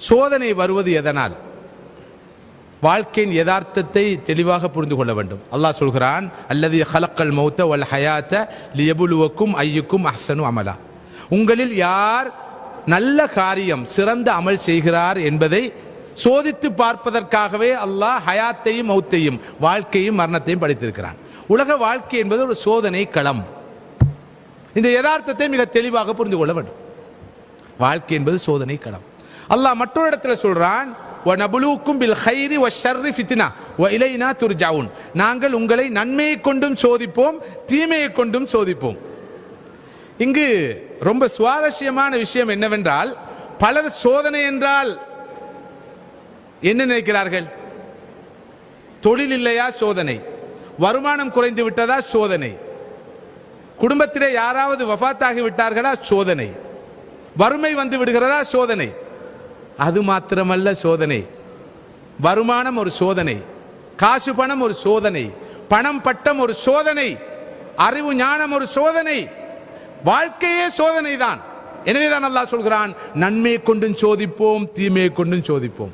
சோதனை வருவது எதனால்? வாழ்க்கையின் யதார்த்தத்தை தெளிவாக புரிந்து கொள்ள வேண்டும். அல்லாஹ் சொல்கிறான், அல்லதி ஹலக்கல் மௌத்த வல் ஹயாத்த லியபுலுவக்கும் ஐயுக்கும் அஹ்சனு அமலா. உங்களில் யார் நல்ல காரியம் சிறந்த அமல் செய்கிறார் என்பதை சோதித்து பார்ப்பதற்காகவே அல்லாஹ் ஹயாத்தையும் மௌத்தையும் வாழ்க்கையும் மரணத்தையும் படைத்திருக்கிறான். உலக வாழ்க்கை என்பது ஒரு சோதனை களம். இந்த யதார்த்தத்தை மிக தெளிவாக புரிந்து கொள்ள வேண்டும். வாழ்க்கை என்பது சோதனை களம். அல்லாஹ் மற்றொரு இடத்துல சொல்றான், வநபுலுக்கும் பில் கைரி வஷ்ஷர்ரி ஃபித்னா வ இலைனா துர்ஜாவுன். நாங்கள் உங்களை நன்மையை கொண்டும் சோதிப்போம், தீமையை கொண்டும் சோதிப்போம். இங்கு ரொம்ப சுவாரஸ்யமான விஷயம் என்னவென்றால், பலர் சோதனை என்றால் என்ன நினைக்கிறார்கள்? தொழில் இல்லையா சோதனை, வருமானம் குறைந்து விட்டதா சோதனை, குடும்பத்திலே யாராவது வஃபாத்தாகி விட்டார்களா சோதனை, வறுமை வந்து விடுகிறதா சோதனை. அது மாத்திரமல்ல சோதனை, வருமானம் ஒரு சோதனை, காசு பணம் ஒரு சோதனை, பணம் பட்டம் ஒரு சோதனை, அறிவு ஞானம் ஒரு சோதனை, வாழ்க்கையே சோதனை தான். எனவேதான் அல்லாஹ் சொல்கிறான், நன்மையை கொண்டும் சோதிப்போம், தீமையை கொண்டும் சோதிப்போம்.